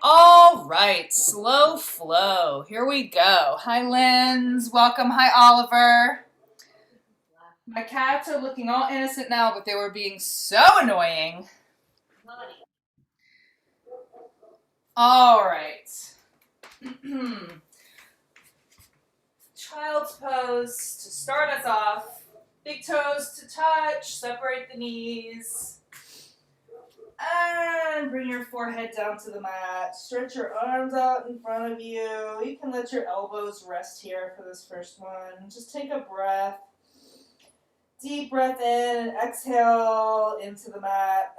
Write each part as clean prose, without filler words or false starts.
All right, slow flow. Here we go. Hi, Linz. Welcome. Hi, Oliver. My cats are looking all innocent now, but they were being so annoying. All right. Child's pose to start us off. Big toes to touch, separate the knees. And bring your forehead down to the mat. Stretch your arms out in front of you. You can let your elbows rest here for this first one. Just take a breath. Deep breath in and exhale into the mat.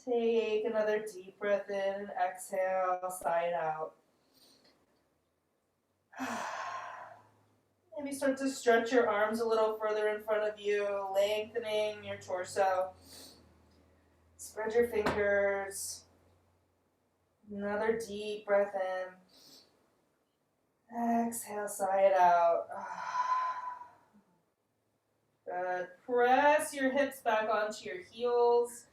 Take another deep breath in and exhale, sigh it out. Maybe start to stretch your arms a little further in front of you, lengthening your torso. Spread your fingers. Another deep breath in. Exhale, sigh it out. Good. Press your hips back onto your heels.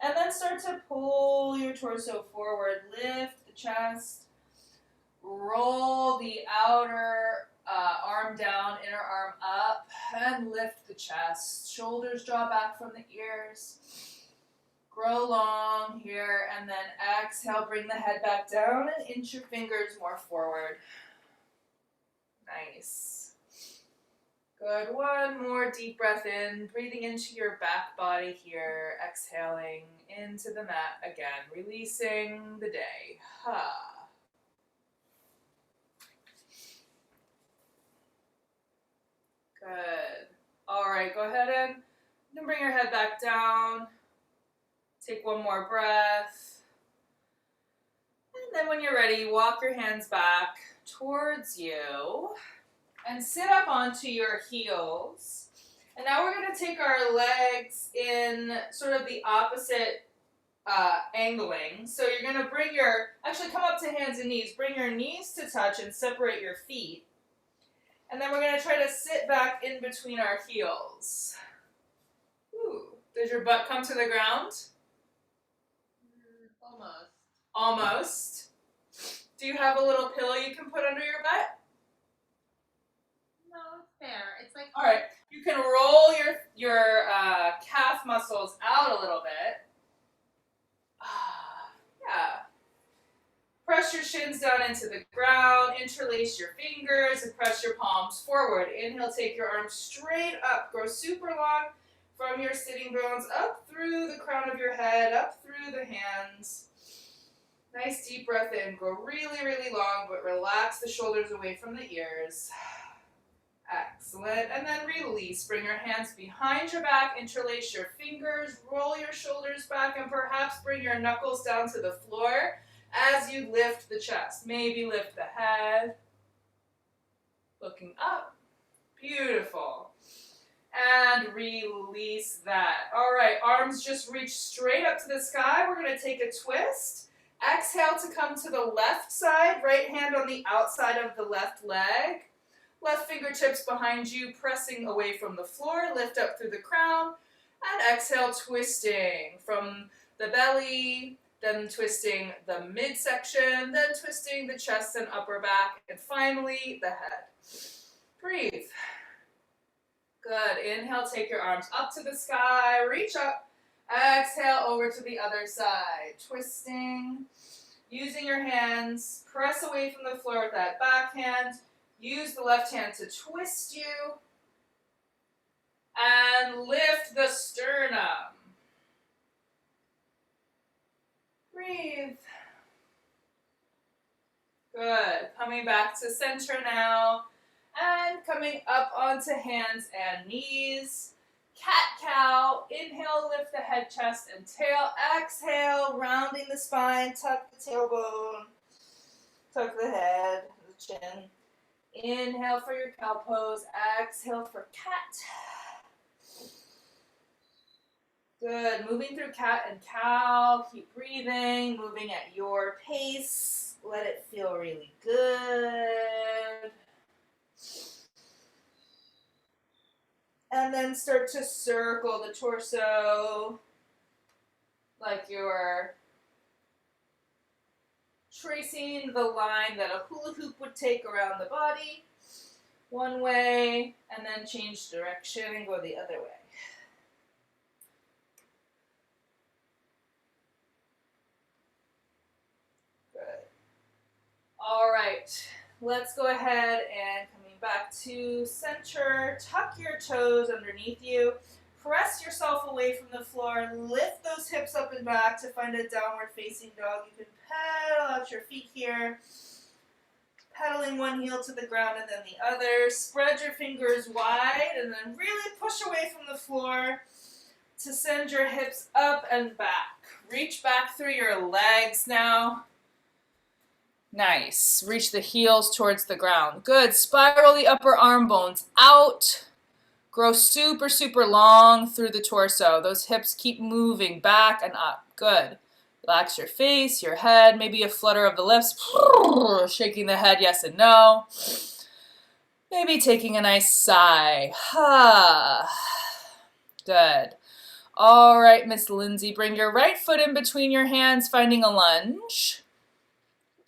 And then start to pull your torso forward. Lift the chest. Roll the outer arm down, inner arm up, and lift the chest. Shoulders draw back from the ears. Grow long here, and then exhale, bring the head back down and inch your fingers more forward. Nice. Good. One more deep breath in, breathing into your back body here, exhaling into the mat again, releasing the day. Good. All right, go ahead and you can bring your head back down. Take one more breath. And then when you're ready, walk your hands back towards you and sit up onto your heels. And now we're going to take our legs in sort of the opposite angling. So you're going to actually come up to hands and knees. Bring your knees to touch and separate your feet. And then we're going to try to sit back in between our heels. Ooh. Does your butt come to the ground? Almost. Almost. Do you have a little pillow you can put under your butt? No, it's fair. It's like. All right. You can roll your calf muscles out a little bit. Yeah. Press your shins down into the ground. Interlace your fingers and press your palms forward. Inhale, take your arms straight up. Grow super long from your sitting bones up through the crown of your head, up through the hands. Nice deep breath in. Go really, really long, but relax the shoulders away from the ears. Excellent. And then release. Bring your hands behind your back. Interlace your fingers. Roll your shoulders back and perhaps bring your knuckles down to the floor as you lift the chest. Maybe lift the head. Looking up. Beautiful. And release that. All right, arms just reach straight up to the sky. We're going to take a twist. Exhale to come to the left side. Right hand on the outside of the left leg. Left fingertips behind you, pressing away from the floor. Lift up through the crown. And exhale, twisting from the belly, then twisting the midsection, then twisting the chest and upper back, and finally the head. Breathe. Good. Inhale, take your arms up to the sky, reach up. Exhale, over to the other side. Twisting. Using your hands, press away from the floor with that back hand. Use the left hand to twist you. And lift the sternum. Breathe. Good. Coming back to center now. And coming up onto hands and knees. Cat-cow. Inhale, lift the head, chest, and tail. Exhale, rounding the spine. Tuck the tailbone. Tuck the head, the chin. Inhale for your cow pose. Exhale for cat. Good. Moving through cat and cow. Keep breathing. Moving at your pace. Let it feel really good. And then start to circle the torso. like you're tracing the line that a hula hoop would take around the body one way, and then change direction and go the other way. Good. All right, let's go ahead and coming back to center, tuck your toes underneath you. Press yourself away from the floor. Lift those hips up and back to find a downward facing dog. You can pedal out your feet here. Pedaling one heel to the ground and then the other. Spread your fingers wide and then really push away from the floor to send your hips up and back. Reach back through your legs now. Nice. Reach the heels towards the ground. Good. Spiral the upper arm bones out. Grow super, super long through the torso. Those hips keep moving back and up. Good. Relax your face, your head, maybe a flutter of the lips. Shaking the head yes and no. Maybe taking a nice sigh. Good. All right, Miss Lindsay, bring your right foot in between your hands, finding a lunge.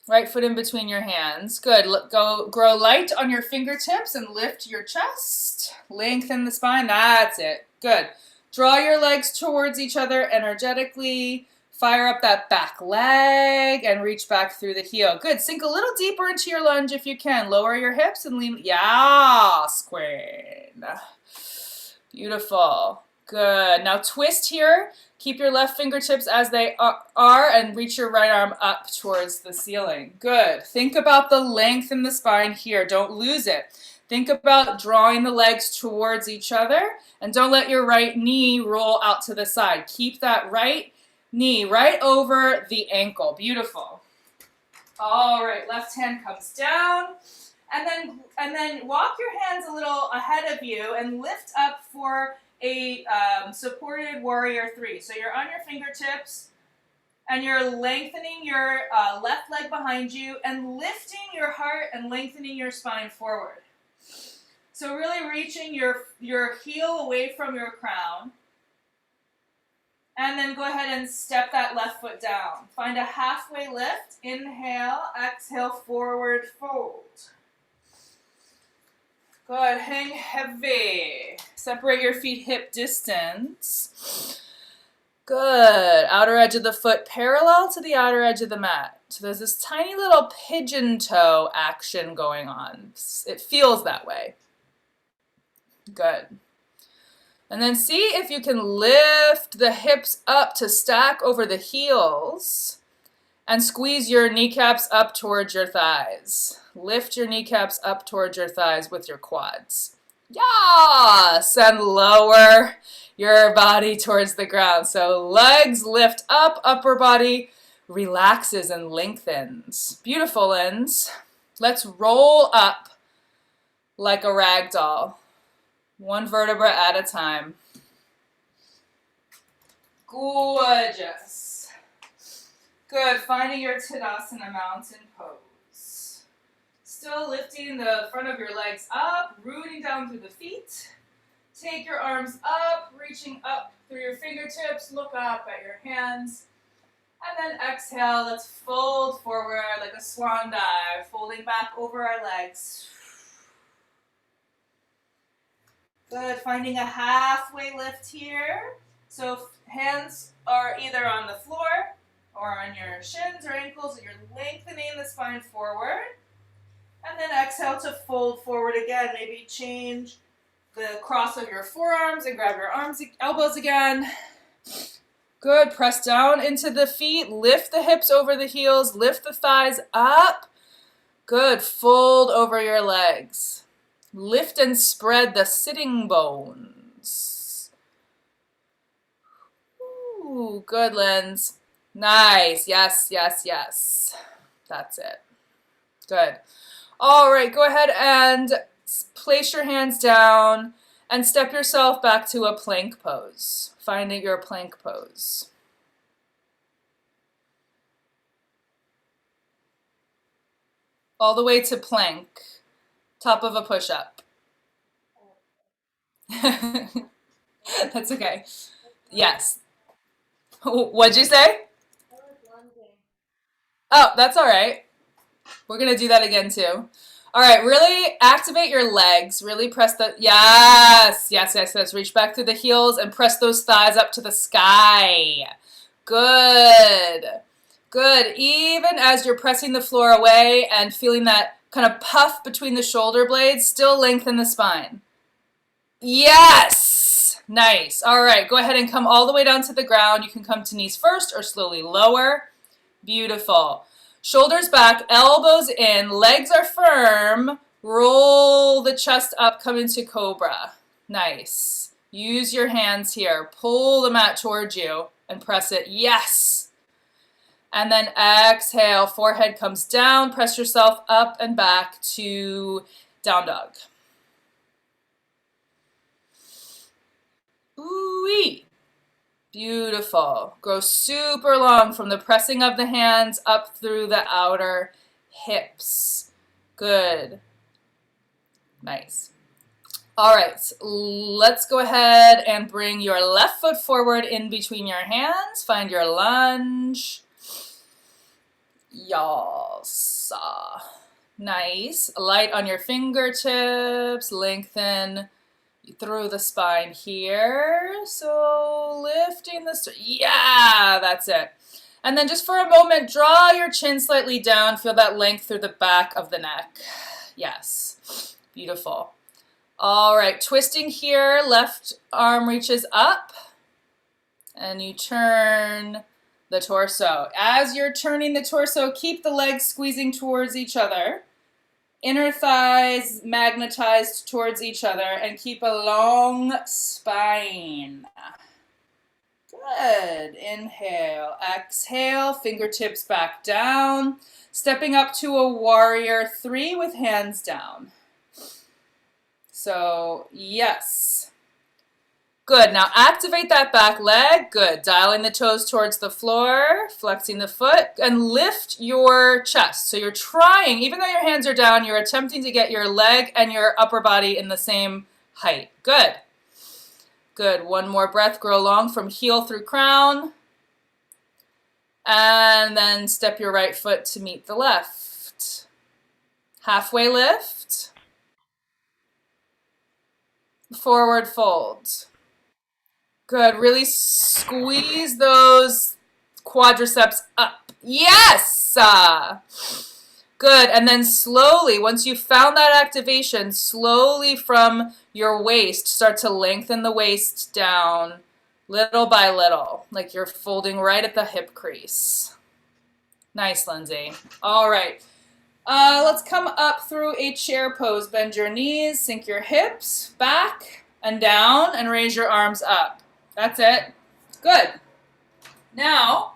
Right foot in between your hands. Good. Grow light on your fingertips and lift your chest. Lengthen the spine. That's it. Good. Draw your legs towards each other energetically. Fire up that back leg and reach back through the heel. Good. Sink a little deeper into your lunge if you can. Lower your hips and lean. Yes, queen. Beautiful. Good. Now twist here. Keep your left fingertips as they are and reach your right arm up towards the ceiling. Good. Think about the length in the spine here. Don't lose it. Think about drawing the legs towards each other and don't let your right knee roll out to the side. Keep that right knee right over the ankle. Beautiful. All right, left hand comes down. And then walk your hands a little ahead of you and lift up for a supported warrior 3. So you're on your fingertips and you're lengthening your left leg behind you and lifting your heart and lengthening your spine forward. So really reaching your heel away from your crown. And then go ahead and step that left foot down. Find a halfway lift. Inhale, exhale, forward fold. Good, hang heavy. Separate your feet hip distance. Good, outer edge of the foot parallel to the outer edge of the mat. So there's this tiny little pigeon toe action going on. It feels that way. Good. And then see if you can lift the hips up to stack over the heels and squeeze your kneecaps up towards your thighs. Lift your kneecaps up towards your thighs with your quads. Yes! And lower your body towards the ground. So legs lift up, upper body relaxes and lengthens. Beautiful, Lens. Let's roll up like a rag doll. One vertebra at a time. Gorgeous. Good. Finding your Tadasana mountain pose. Still lifting the front of your legs up, rooting down through the feet. Take your arms up, reaching up through your fingertips. Look up at your hands. And then exhale. Let's fold forward like a swan dive, folding back over our legs. Good, finding a halfway lift here. So hands are either on the floor or on your shins or ankles, and you're lengthening the spine forward. And then exhale to fold forward again. Maybe change the cross of your forearms and grab your elbows again. Good, press down into the feet. Lift the hips over the heels. Lift the thighs up. Good, fold over your legs. Lift and spread the sitting bones. Ooh, good, Lens. Nice. Yes, yes, yes. That's it. Good. All right, go ahead and place your hands down and step yourself back to a plank pose. Finding your plank pose. All the way to plank. Top of a push-up. That's okay. Yes. What'd you say? I was lunging. Oh, that's all right. We're gonna do that again too. All right, really activate your legs. Really press the, yes, yes, yes, yes. Reach back through the heels and press those thighs up to the sky. Good. Good. Even as you're pressing the floor away and feeling that kind of puff between the shoulder blades, still lengthen the spine. Yes. Nice. All right, go ahead and come all the way down to the ground. You can come to knees first or slowly lower. Beautiful. Shoulders back, elbows in, legs are firm. Roll the chest up, come into cobra. Nice. Use your hands here. Pull the mat towards you and press it. Yes. And then exhale, forehead comes down. Press yourself up and back to down dog. Ooh-wee. Beautiful. Grow super long from the pressing of the hands up through the outer hips. Good. Nice. All right, let's go ahead and bring your left foot forward in between your hands. Find your lunge. Yasa. Nice. Light on your fingertips. Lengthen through the spine here. So lifting the, yeah, that's it. And then just for a moment, draw your chin slightly down. Feel that length through the back of the neck. Yes, beautiful. All right, twisting here, left arm reaches up and you turn the torso. As you're turning the torso, keep the legs squeezing towards each other. Inner thighs magnetized towards each other and keep a long spine. Good. Inhale. Exhale. Fingertips back down. Stepping up to a warrior 3 with hands down. So, yes. Good. Now activate that back leg. Good. Dialing the toes towards the floor, flexing the foot, and lift your chest. So you're trying, even though your hands are down, you're attempting to get your leg and your upper body in the same height. Good. Good. One more breath. Grow long from heel through crown. And then step your right foot to meet the left. Halfway lift. Forward fold. Good. Really squeeze those quadriceps up. Yes! Good. And then slowly, once you've found that activation, slowly from your waist, start to lengthen the waist down little by little, like you're folding right at the hip crease. Nice, Lindsay. All right. Let's come up through a chair pose. Bend your knees, sink your hips back and down, and raise your arms up. That's it. Good. Now,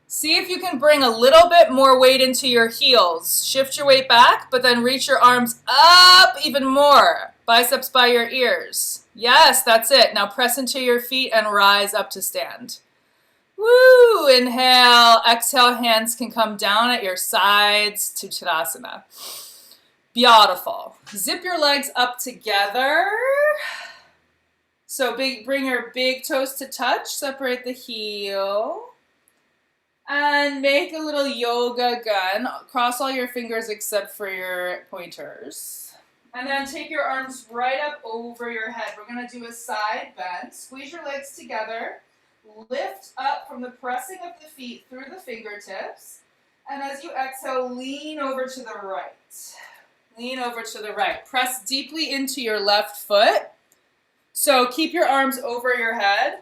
see if you can bring a little bit more weight into your heels. Shift your weight back, but then reach your arms up even more. Biceps by your ears. Yes, that's it. Now press into your feet and rise up to stand. Woo! Inhale. Exhale, hands can come down at your sides to Tadasana. Beautiful. Zip your legs up together. So bring your big toes to touch, separate the heel, and make a little yoga gun. Cross all your fingers except for your pointers. And then take your arms right up over your head. We're going to do a side bend. Squeeze your legs together. Lift up from the pressing of the feet through the fingertips. And as you exhale, lean over to the right. Lean over to the right. Press deeply into your left foot. So keep your arms over your head,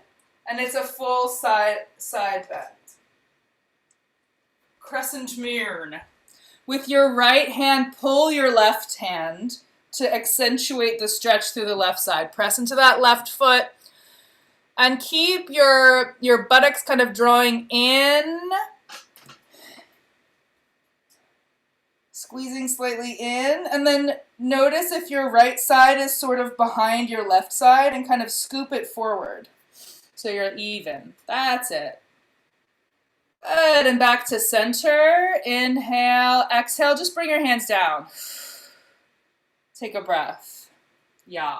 and it's a full side bend. Crescent moon. With your right hand, pull your left hand to accentuate the stretch through the left side. Press into that left foot, and keep your buttocks kind of drawing in. Squeezing slightly in, and then notice if your right side is sort of behind your left side and kind of scoop it forward so you're even. That's it. Good, and back to center. Inhale, exhale, just bring your hands down. Take a breath. Yeah.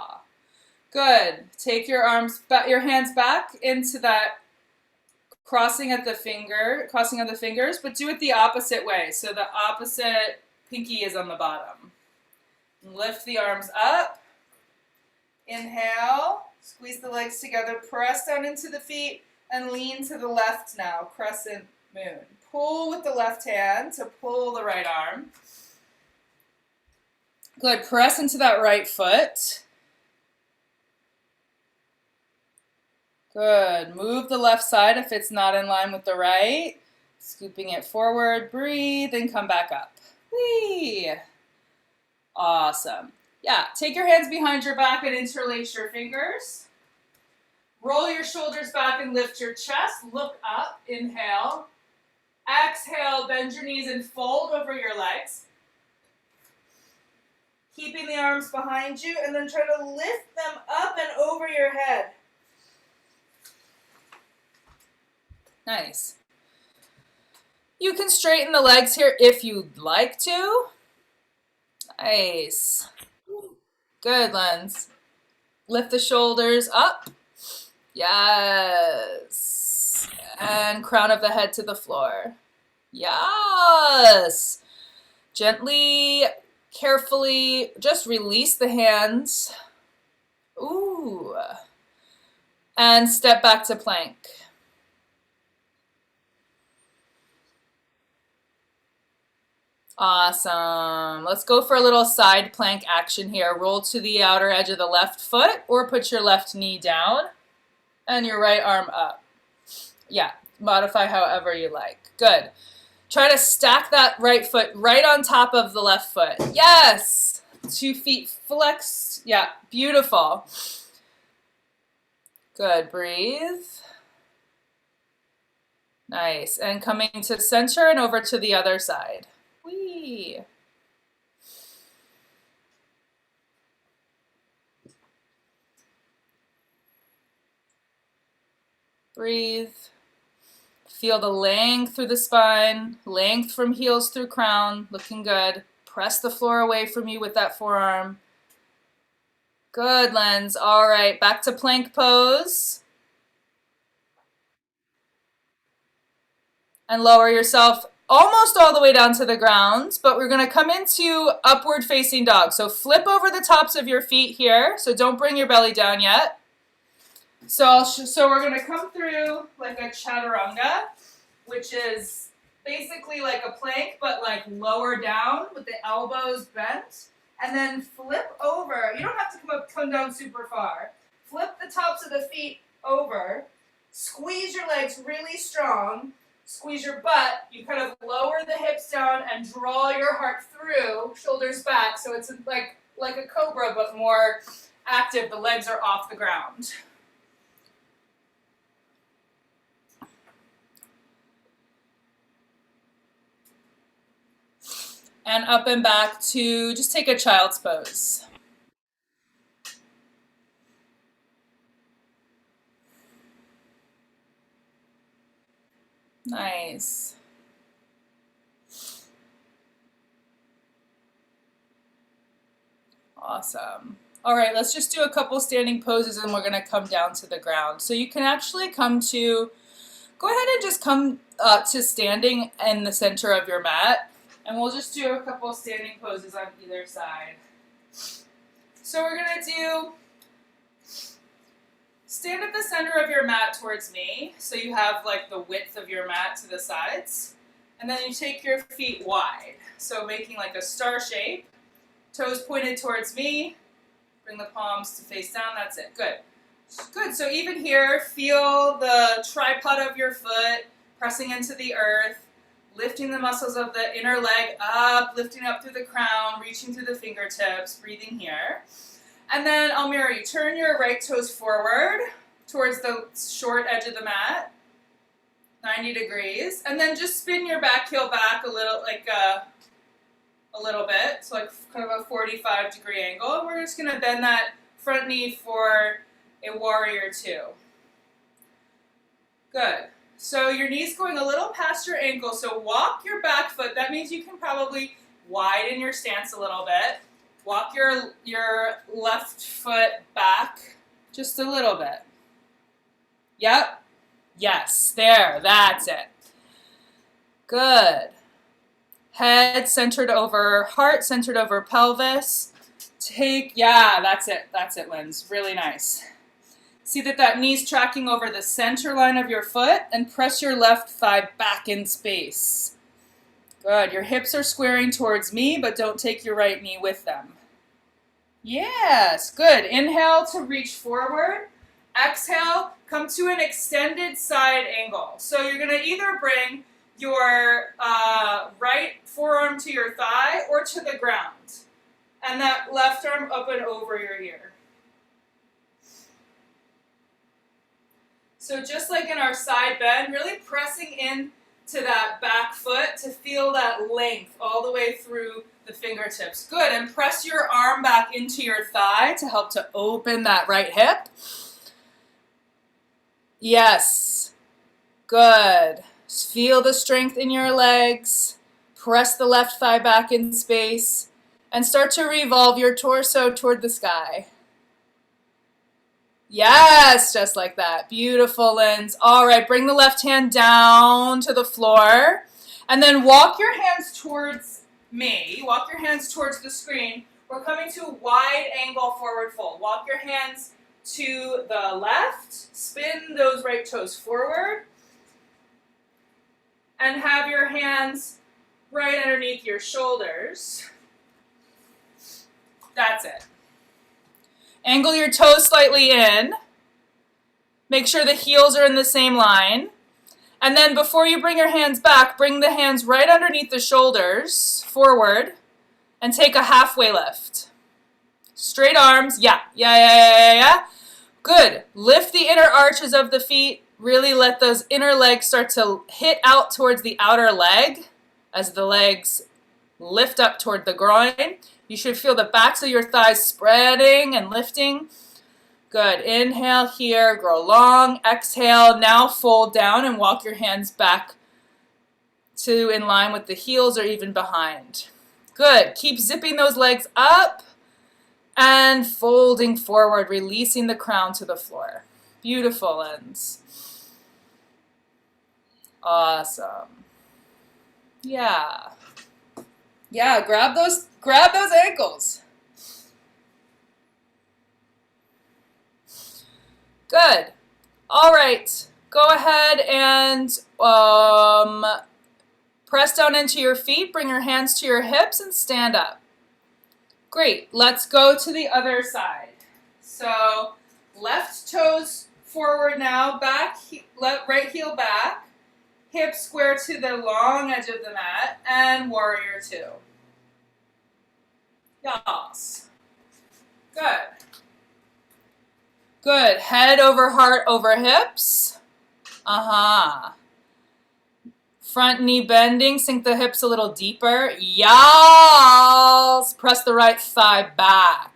Good. Take your hands back into that crossing of the fingers, but do it the opposite way. So the opposite pinky is on the bottom. Lift the arms up. Inhale, squeeze the legs together, press down into the feet, and lean to the left now, crescent moon. Pull with the left hand to pull the right arm. Good, press into that right foot. Good, move the left side if it's not in line with the right. Scooping it forward, breathe, and come back up. Whee! Awesome. Yeah, take your hands behind your back and interlace your fingers. Roll your shoulders back and lift your chest. Look up, inhale. Exhale, bend your knees and fold over your legs. Keeping the arms behind you, and then try to lift them up and over your head. Nice. You can straighten the legs here if you'd like to. Nice. Good, Lens. Lift the shoulders up. Yes. And crown of the head to the floor. Yes. Gently, carefully, just release the hands. Ooh. And step back to plank. Awesome. Let's go for a little side plank action here. Roll to the outer edge of the left foot or put your left knee down and your right arm up. Yeah, modify however you like. Good. Try to stack that right foot right on top of the left foot. Yes. 2 feet flexed. Yeah, beautiful. Good. Breathe. Nice. And coming to center and over to the other side. Whee! Breathe. Feel the length through the spine, length from heels through crown, looking good. Press the floor away from you with that forearm. Good, Lens. All right, back to plank pose. And lower yourself almost all the way down to the ground, but we're going to come into upward facing dog. So flip over the tops of your feet here. So don't bring your belly down yet. So we're going to come through like a chaturanga, which is basically like a plank, but like lower down with the elbows bent. And then flip over. You don't have to come down super far. Flip the tops of the feet over. Squeeze your legs really strong. Squeeze your butt. You kind of lower the hips down and draw your heart through, shoulders back. So it's like a cobra, but more active. The legs are off the ground. And up and back to just take a child's pose. Nice. Awesome. All right, let's just do a couple standing poses and we're going to come down to the ground. So you can actually go ahead and just come to standing in the center of your mat. And we'll just do a couple standing poses on either side. So we're going to do, stand at the center of your mat towards me. So you have like the width of your mat to the sides. And then you take your feet wide. So making like a star shape. Toes pointed towards me. Bring the palms to face down. That's it. Good. Good. So even here, feel the tripod of your foot pressing into the earth. Lifting the muscles of the inner leg up, lifting up through the crown, reaching through the fingertips, breathing here. And then I'll mirror you. Turn your right toes forward towards the short edge of the mat, 90 degrees. And then just spin your back heel back a little, like a little bit, so like kind of a 45-degree angle. And we're just going to bend that front knee for a warrior two. Good. So your knee's going a little past your ankle, so walk your back foot. That means you can probably widen your stance a little bit. Walk your left foot back just a little bit. Yep. Yes, there, that's it. Good. Head centered over heart, centered over pelvis. Yeah, that's it, Linz. Really nice. See that knee's tracking over the center line of your foot, and press your left thigh back in space. Good. Your hips are squaring towards me, but don't take your right knee with them. Yes, good. Inhale to reach forward. Exhale, come to an extended side angle. So you're going to either bring your right forearm to your thigh or to the ground. And that left arm up and over your ear. So just like in our side bend, really pressing in to that back foot to feel that length all the way through the fingertips. Good, and press your arm back into your thigh to help to open that right hip. Yes, good. Feel the strength in your legs. Press the left thigh back in space and start to revolve your torso toward the sky. Yes, just like that. Beautiful, Linz. All right, bring the left hand down to the floor and then walk your hands towards me. Walk your hands towards the screen. We're coming to a wide angle forward fold. Walk your hands to the left. Spin those right toes forward. And have your hands right underneath your shoulders. That's it. Angle your toes slightly in. Make sure the heels are in the same line. And then before you bring your hands back, bring the hands right underneath the shoulders, forward, and take a halfway lift. Straight arms, yeah. Good. Lift the inner arches of the feet. Really let those inner legs start to hit out towards the outer leg as the legs lift up toward the groin. You should feel the backs of your thighs spreading and lifting. Good. Inhale here, grow long. Exhale, now fold down and walk your hands back to in line with the heels or even behind. Good. Keep zipping those legs up and folding forward, releasing the crown to the floor. Beautiful, Linz. Awesome. Yeah, grab those ankles. Good. All right. Go ahead and press down into your feet. Bring your hands to your hips and stand up. Great. Let's go to the other side. So left toes forward now. Back, right heel back. Hips square to the long edge of the mat. And warrior two. Yes. Good. Good. Head over heart over hips. Front knee bending. Sink the hips a little deeper. Yes. Press the right thigh back.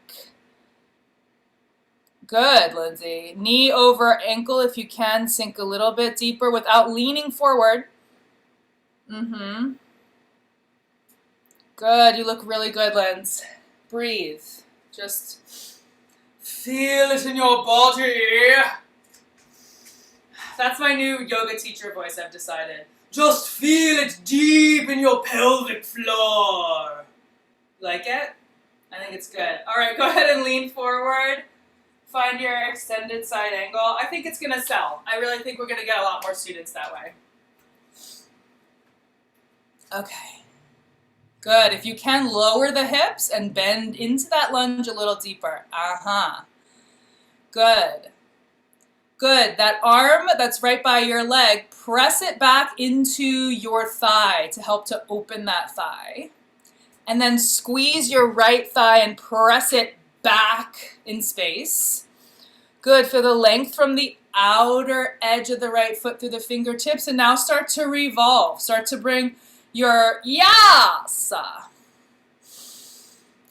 Good, Lindsay. Knee over ankle if you can. Sink a little bit deeper without leaning forward. Good. You look really good, Linz. Breathe. Just feel it in your body. That's my new yoga teacher voice, I've decided. Just feel it deep in your pelvic floor. Like it? I think it's good. All right, go ahead and lean forward. Find your extended side angle. I think it's going to sell. I really think we're going to get a lot more students that way. Okay. Good. If you can, lower the hips and bend into that lunge a little deeper. Good. Good. That arm that's right by your leg, press it back into your thigh to help to open that thigh. And then squeeze your right thigh and press it back in space. Good. Feel the length from the outer edge of the right foot through the fingertips. And now start to revolve. Start to bring your yasa.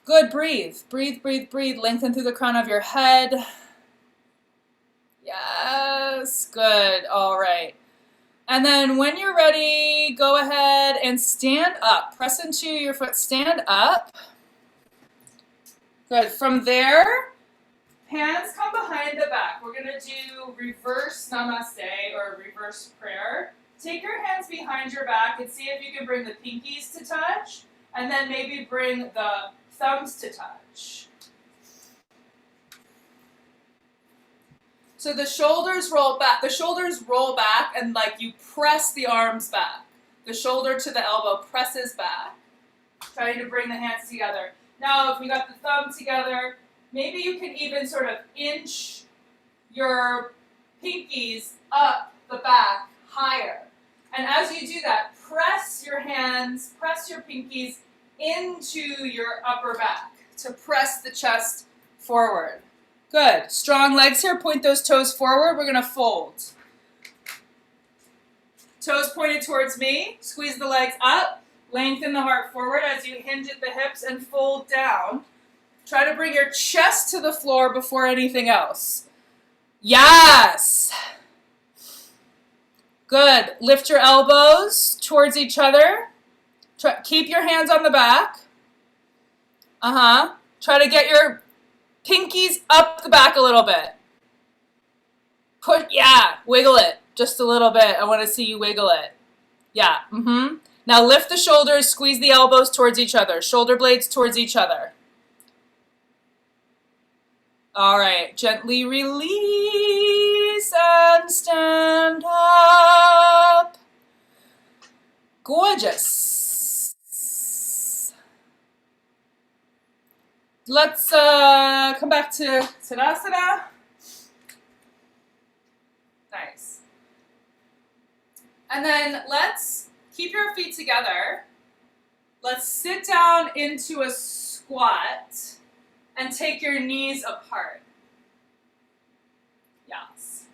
Good. Breathe. Breathe, breathe, breathe. Lengthen through the crown of your head. Yes. Good. All right. And then when you're ready, go ahead and stand up. Press into your foot. Stand up. Good. From there, Hands come behind the back. We're going to do reverse namaste or reverse prayer. Take your hands behind your back and see if you can bring the pinkies to touch, and then maybe bring the thumbs to touch. So the shoulders roll back. The shoulders roll back and like you press the arms back. The shoulder to the elbow presses back, trying to bring the hands together. Now, if we got the thumb together, maybe you can even sort of inch your pinkies up the back higher. And as you do that, press your hands, press your pinkies into your upper back to press the chest forward. Good. Strong legs here. Point those toes forward. We're going to fold. Toes pointed towards me. Squeeze the legs up. Lengthen the heart forward as you hinge at the hips and fold down. Try to bring your chest to the floor before anything else. Yes! Good. Lift your elbows towards each other. Keep your hands on the back. Try to get your pinkies up the back a little bit. Wiggle it just a little bit. I want to see you wiggle it. Yeah, Now lift the shoulders, squeeze the elbows towards each other. Shoulder blades towards each other. All right, gently release and stand up. Gorgeous. Let's come back to Tadasana. Nice. And then let's keep your feet together. Let's sit down into a squat and take your knees apart. Yes.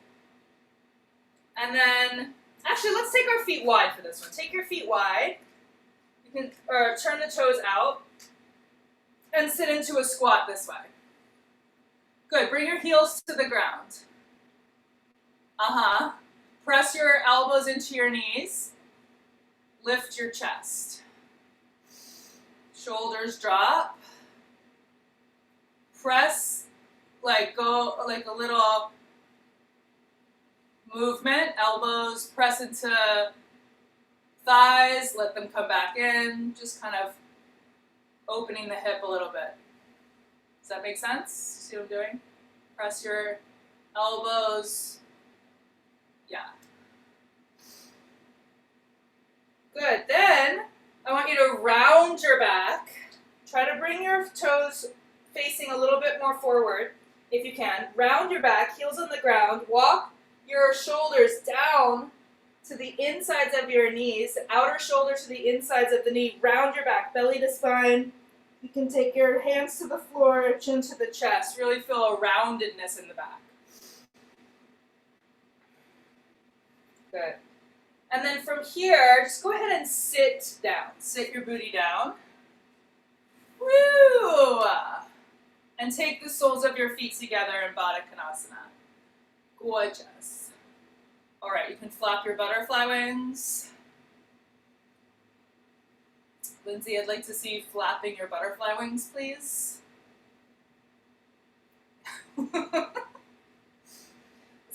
And then, actually, let's take our feet wide for this one. Take your feet wide. You can turn the toes out and sit into a squat this way. Good. Bring your heels to the ground. Press your elbows into your knees. Lift your chest. Shoulders drop. Press, go like a little movement. Elbows press into thighs. Let them come back in. Just kind of opening the hip a little bit. Does that make sense? See what I'm doing? Press your elbows. Yeah. Good. Then I want you to round your back. Try to bring your toes facing a little bit more forward, if you can. Round your back, heels on the ground. Walk your shoulders down to the insides of your knees, outer shoulder to the insides of the knee. Round your back, belly to spine. You can take your hands to the floor, chin to the chest. Really feel a roundedness in the back. Good. And then from here, just go ahead and sit down. Sit your booty down. Woo! And take the soles of your feet together in Baddha Konasana. Gorgeous. All right, you can flap your butterfly wings. Lindsay, I'd like to see you flapping your butterfly wings, please. That's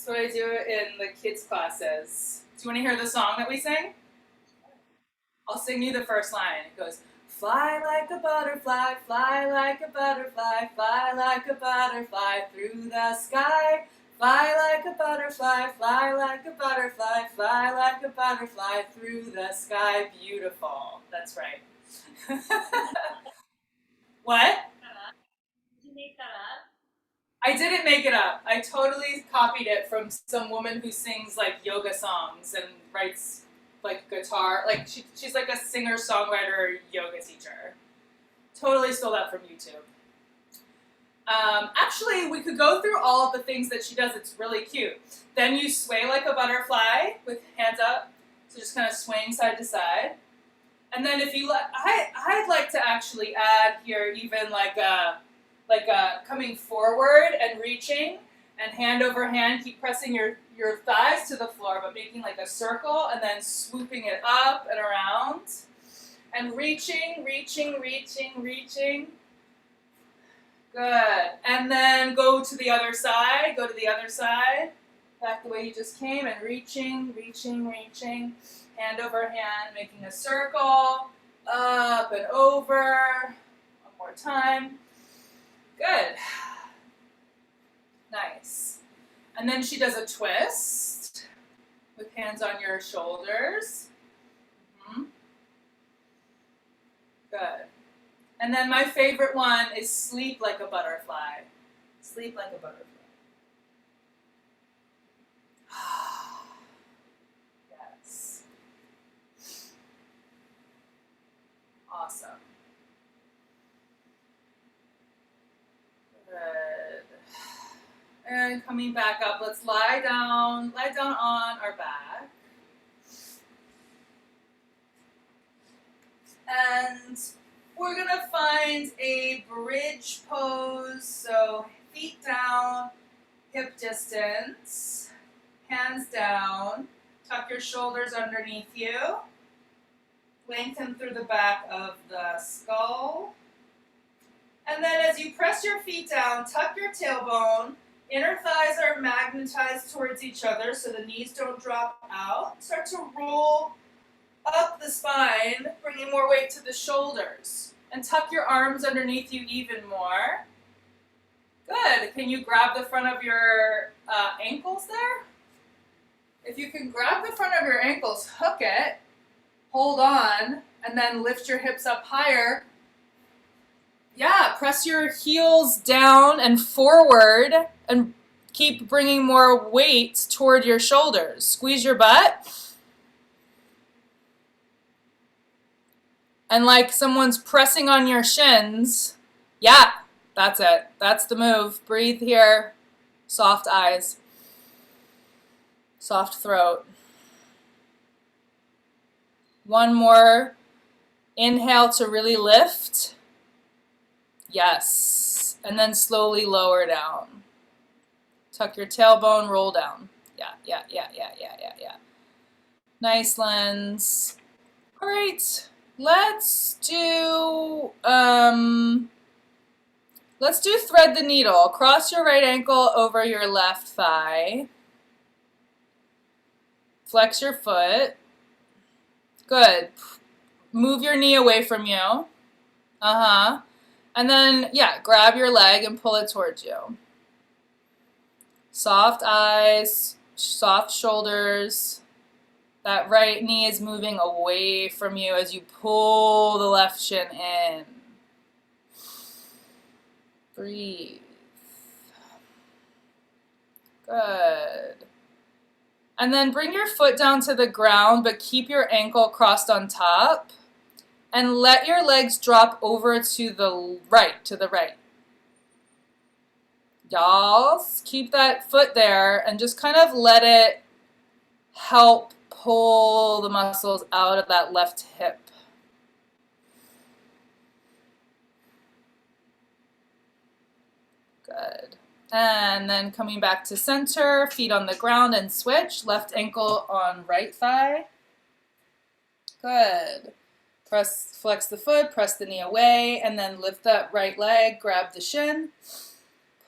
what I do in the kids' classes. Do you want to hear the song that we sing? I'll sing you the first line. It goes, fly like a butterfly, fly like a butterfly, fly like a butterfly through the sky. Fly like a butterfly, fly like a butterfly, fly like a butterfly through the sky. Beautiful. That's right. What? Did you make that up? I didn't make it up. I totally copied it from some woman who sings like yoga songs and writes like guitar. Like she's like a singer-songwriter yoga teacher. Totally stole that from YouTube. Actually, we could go through all of the things that she does. It's really cute. Then you sway like a butterfly with hands up. So just kind of swaying side to side. And then if you let, I'd like to actually add here even like a coming forward and reaching and hand over hand. Keep pressing your thighs to the floor, but making like a circle and then swooping it up and around. And reaching, reaching, reaching, reaching. Good. And then go to the other side. Go to the other side. Back the way you just came and reaching, reaching, reaching. Hand over hand, making a circle. Up and over. One more time. Good. Nice. And then she does a twist with hands on your shoulders. Good. And then my favorite one is sleep like a butterfly. Sleep like a butterfly. Yes. Awesome. Good. And coming back up, let's lie down on our back. And we're gonna find a bridge pose. So feet down, hip distance, hands down, tuck your shoulders underneath you, lengthen through the back of the skull. And then as you press your feet down, tuck your tailbone, inner thighs are magnetized towards each other so the knees don't drop out. Start to roll up the spine, bringing more weight to the shoulders. And tuck your arms underneath you even more. Good. Can you grab the front of your ankles there? If you can grab the front of your ankles, hook it, hold on, and then lift your hips up higher. Yeah, press your heels down and forward and keep bringing more weight toward your shoulders. Squeeze your butt. And like someone's pressing on your shins. Yeah, that's it. That's the move. Breathe here. Soft eyes. Soft throat. One more inhale to really lift. Yes. And then slowly lower down. Tuck your tailbone, roll down. Yeah. Nice, Lens. All right. Let's do thread the needle. Cross your right ankle over your left thigh. Flex your foot. Good. Move your knee away from you. And then, yeah, grab your leg and pull it towards you. Soft eyes, soft shoulders. That right knee is moving away from you as you pull the left shin in. Breathe. Good. And then bring your foot down to the ground, but keep your ankle crossed on top. And let your legs drop over to the right. Y'all, keep that foot there and just kind of let it help pull the muscles out of that left hip. Good. And then coming back to center, feet on the ground and switch. Left ankle on right thigh. Good. Flex the foot, press the knee away, and then lift that right leg, grab the shin.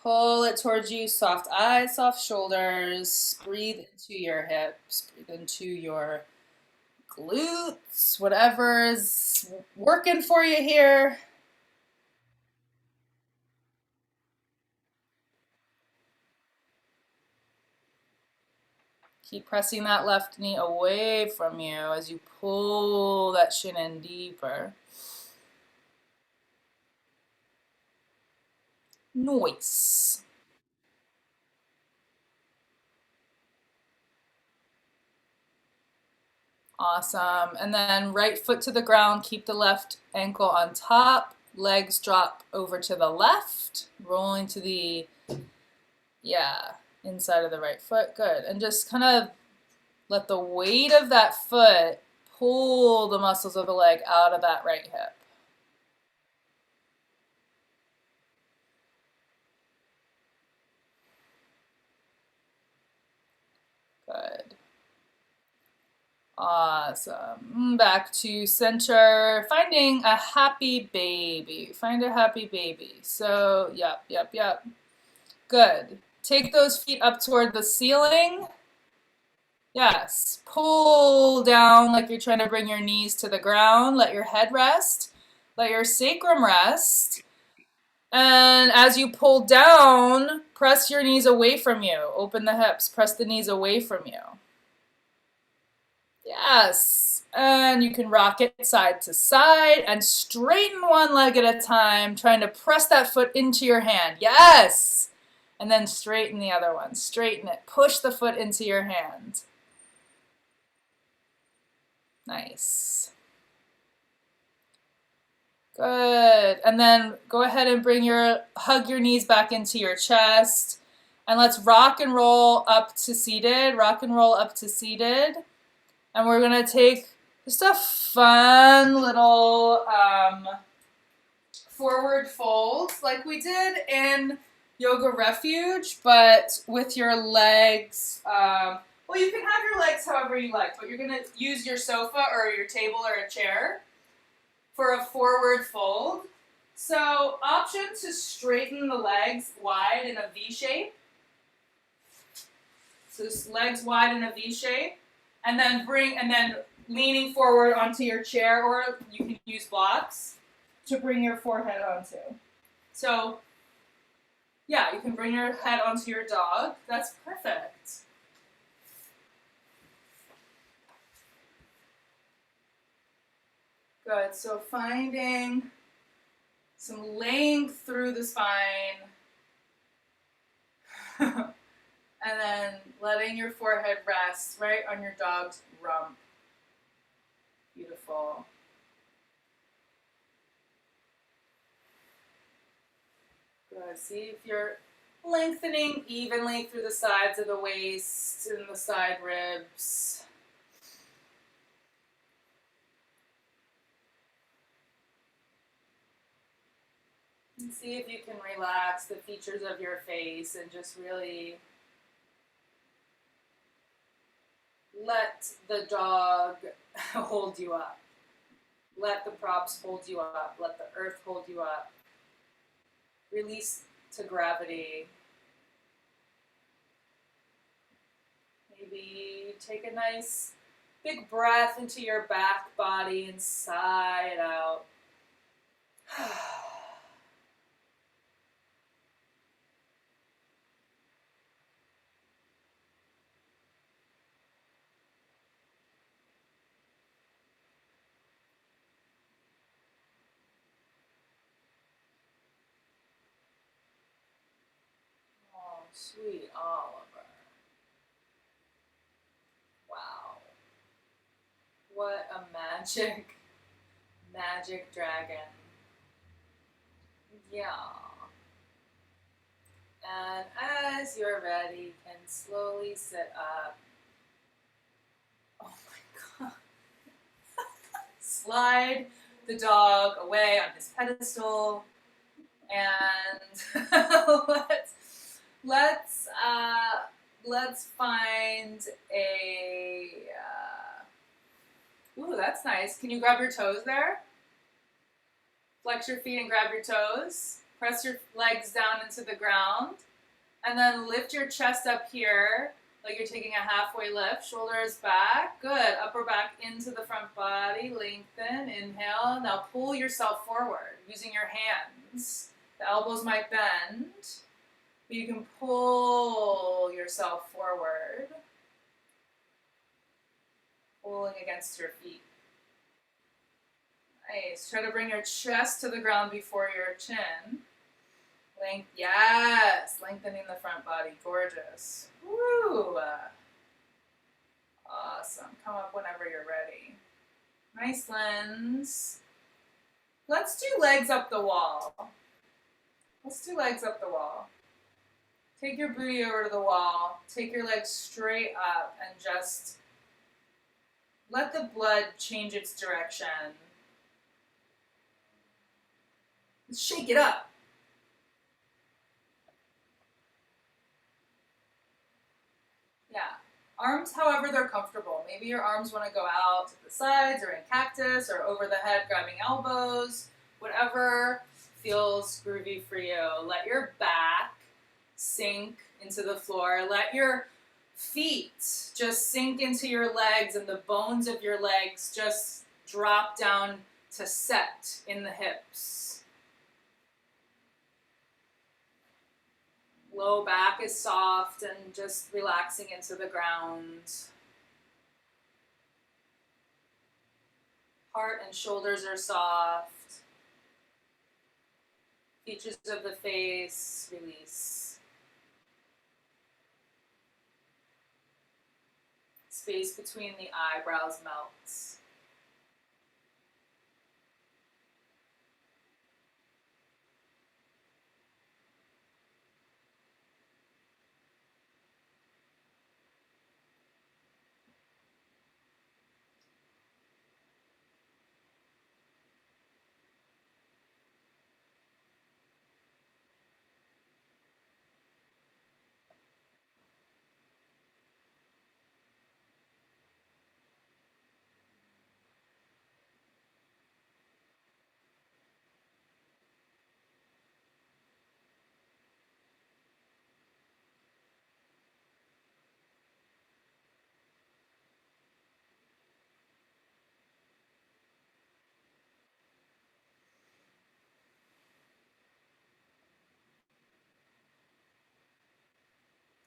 Pull it towards you, soft eyes, soft shoulders. Breathe into your hips, breathe into your glutes, whatever is working for you here. Keep pressing that left knee away from you as you pull that shin in deeper. Nice. Awesome. And then right foot to the ground, keep the left ankle on top, legs drop over to the left, rolling to the, inside of the right foot. Good. And just kind of let the weight of that foot pull the muscles of the leg out of that right hip. Good. Awesome. Back to center. Finding a happy baby. Find a happy baby. So, yep. Good. Take those feet up toward the ceiling. Yes. Pull down like you're trying to bring your knees to the ground. Let your head rest. Let your sacrum rest. And as you pull down, press your knees away from you. Open the hips. Press the knees away from you. Yes. And you can rock it side to side and straighten one leg at a time, trying to press that foot into your hand. Yes. And then straighten the other one. Straighten it. Push the foot into your hand. Nice. Good. And then go ahead and hug your knees back into your chest. And let's rock and roll up to seated. Rock and roll up to seated. And we're going to take just a fun little forward fold like we did in Yoga Refuge, but with your legs. Well, you can have your legs however you like, but you're going to use your sofa or your table or a chair for a forward fold. So, option to straighten the legs wide in a V shape. So, legs wide in a V shape. And then leaning forward onto your chair, or you can use blocks to bring your forehead onto. So, yeah, you can bring your head onto your dog. That's perfect. Good. So finding some length through the spine. And then letting your forehead rest right on your dog's rump. Beautiful. Good. See if you're lengthening evenly through the sides of the waist and the side ribs. And see if you can relax the features of your face and just really let the dog hold you up. Let the props hold you up. Let the earth hold you up. Release to gravity. Maybe take a nice big breath into your back body and sigh it out. Sweet Oliver. Wow. What a magic dragon. Yeah. And as you're ready, you can slowly sit up. Oh my God. Slide the dog away on his pedestal. And let's find a. Ooh, that's nice. Can you grab your toes there? Flex your feet and grab your toes. Press your legs down into the ground, and then lift your chest up here like you're taking a halfway lift. Shoulders back. Good. Upper back into the front body. Lengthen. Inhale. Now pull yourself forward using your hands. The elbows might bend, but you can pull yourself forward, pulling against your feet. Nice. Try to bring your chest to the ground before your chin. Yes, lengthening the front body. Gorgeous. Woo! Awesome. Come up whenever you're ready. Nice lens. Let's do legs up the wall. Let's do legs up the wall. Take your booty over to the wall. Take your legs straight up and just let the blood change its direction. Let's shake it up. Yeah. Arms, however they're comfortable. Maybe your arms want to go out to the sides or in cactus or over the head, grabbing elbows, whatever feels groovy for you. Let your back sink into the floor. Let your feet just sink into your legs and the bones of your legs just drop down to set in the hips. Low back is soft and just relaxing into the ground. Heart and shoulders are soft. Features of the face, release. Space between the eyebrows melts.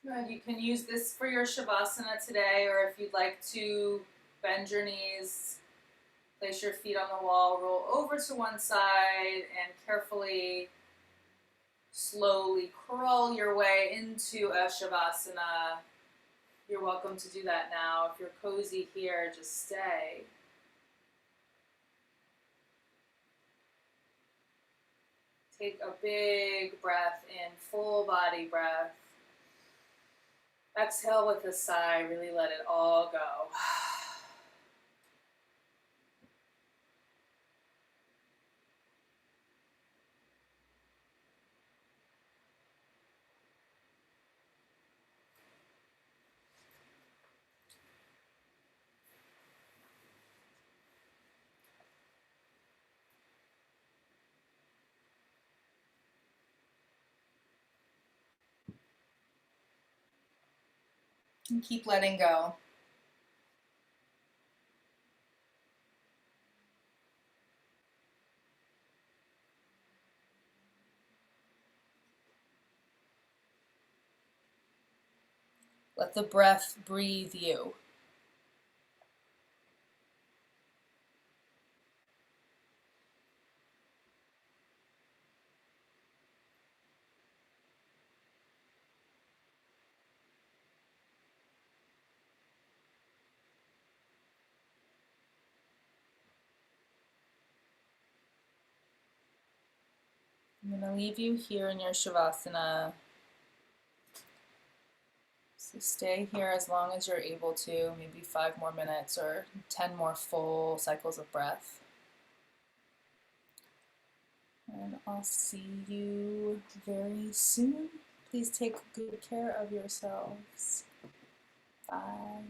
Good. You can use this for your Shavasana today, or if you'd like to bend your knees, place your feet on the wall, roll over to one side, and carefully, slowly crawl your way into a Shavasana. You're welcome to do that now. If you're cozy here, just stay. Take a big breath in, full body breath. Exhale with a sigh, really let it all go. And keep letting go. Let the breath breathe you. I'm going to leave you here in your Shavasana. So stay here as long as you're able to, maybe 5 more minutes or 10 more full cycles of breath. And I'll see you very soon. Please take good care of yourselves. Bye.